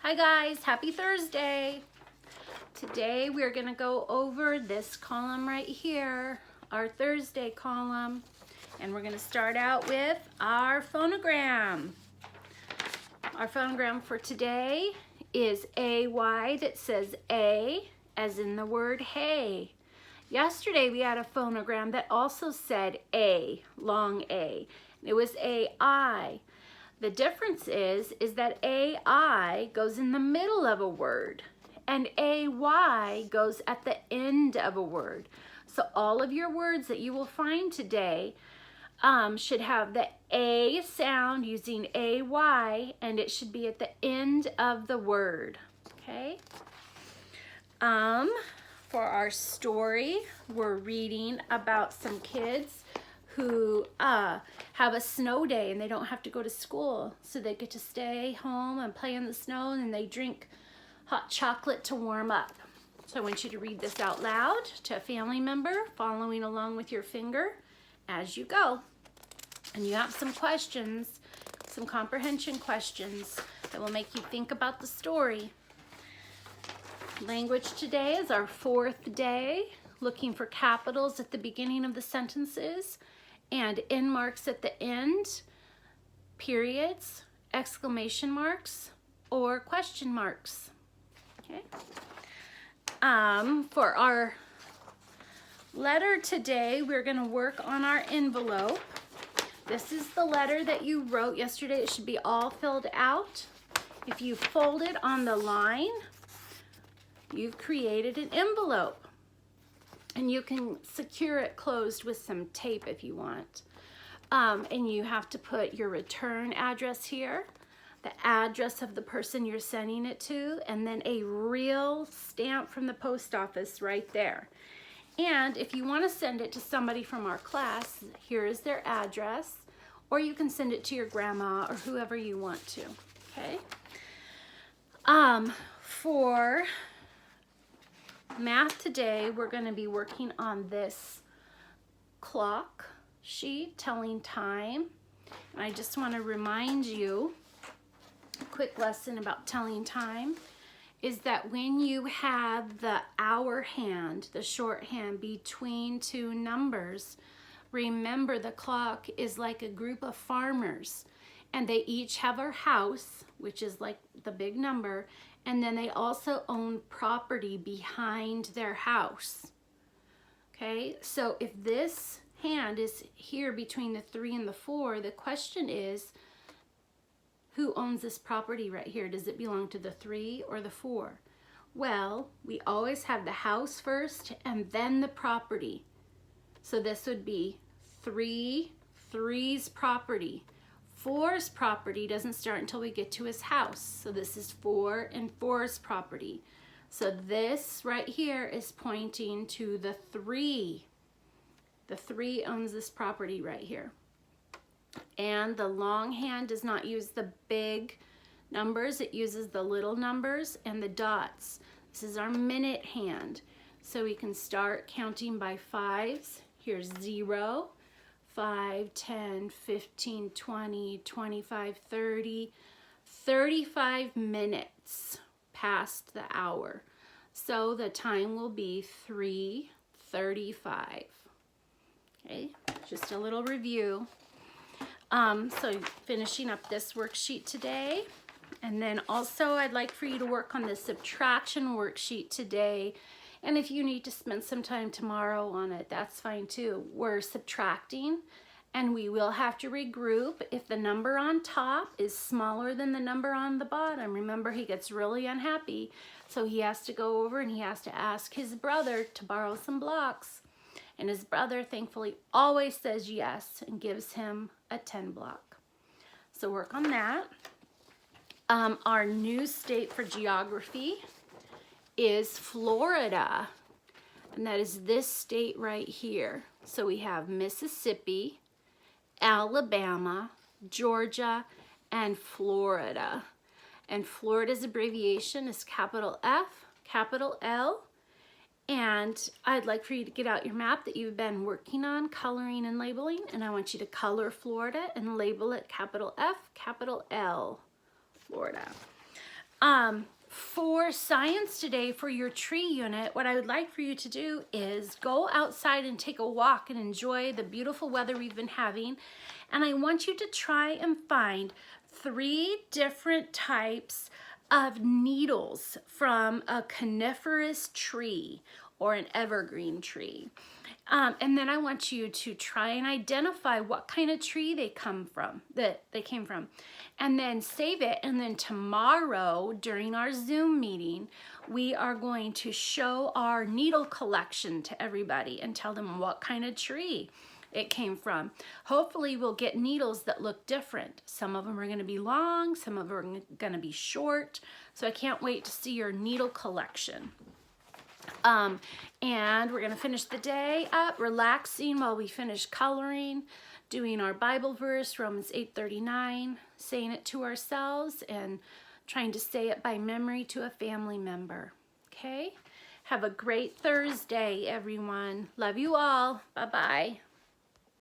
Hi guys, happy Thursday. Today we're gonna go over this column right here, our Thursday column, and we're gonna start out with our phonogram. Our phonogram for today is AY that says A as in the word hay. Yesterday we had a phonogram that also said A, long A. It was AI. The difference is that AI goes in the middle of a word and AY goes at the end of a word. So all of your words that you will find today should have the A sound using AY, and it should be at the end of the word, okay? For our story, we're reading about some kids who have a snow day and they don't have to go to school, so they get to stay home and play in the snow, and they drink hot chocolate to warm up. So I want you to read this out loud to a family member, following along with your finger as you go. And you have some questions, some comprehension questions that will make you think about the story. Language today is our fourth day, looking for capitals at the beginning of the sentences and end marks at the end, periods, exclamation marks, or question marks. Okay. For our letter today, we're going to work on our envelope. This is the letter that you wrote yesterday. It should be all filled out. If you fold it on the line, you've created an envelope. And you can secure it closed with some tape if you want. And you have to put your return address here, the address of the person you're sending it to, and then a real stamp from the post office right there. And if you want to send it to somebody from our class, here is their address, or you can send it to your grandma or whoever you want to, okay? For math today, we're going to be working on this clock sheet telling time. And I just want to remind you, a quick lesson about telling time is that when you have the hour hand, the shorthand between two numbers, remember the clock is like a group of farmers, and they each have a house, which is like the big number, and then they also own property behind their house. Okay, so if this hand is here between the 3 and the 4, the question is, who owns this property right here? Does it belong to the 3 or the 4? Well, we always have the house first and then the property. So this would be 3's property. 4's property doesn't start until we get to his house. So this is 4 and 4's property. So this right here is pointing to the 3. The 3 owns this property right here. And the long hand does not use the big numbers. It uses the little numbers and the dots. This is our minute hand. So we can start counting by 5s. Here's 0. 5, 10, 15, 20, 25, 30, 35 minutes past the hour. So the time will be 3:35. Okay, just a little review. So finishing up this worksheet today. And then also I'd like for you to work on the subtraction worksheet today. And if you need to spend some time tomorrow on it, that's fine too. We're subtracting, and we will have to regroup if the number on top is smaller than the number on the bottom. Remember, he gets really unhappy, so he has to go over and he has to ask his brother to borrow some blocks. And his brother, thankfully, always says yes and gives him a 10 block. So work on that. Our new state for geography is Florida, and that is this state right here. So we have Mississippi, Alabama, Georgia, and Florida. And Florida's abbreviation is capital F, capital L. And I'd like for you to get out your map that you've been working on, coloring and labeling, and I want you to color Florida and label it capital F, capital L, Florida. For science today, for your tree unit, what I would like for you to do is go outside and take a walk and enjoy the beautiful weather we've been having. And I want you to try and find 3 different types of needles from a coniferous tree or an evergreen tree. And then I want you to try and identify what kind of tree they came from, and then save it. And then tomorrow during our Zoom meeting, we are going to show our needle collection to everybody and tell them what kind of tree it came from. Hopefully we'll get needles that look different. Some of them are going to be long, some of them are going to be short. So I can't wait to see your needle collection. And we're going to finish the day up relaxing while we finish coloring, doing our Bible verse, Romans 8:39, saying it to ourselves and trying to say it by memory to a family member. Okay? Have a great Thursday, everyone. Love you all. Bye-bye.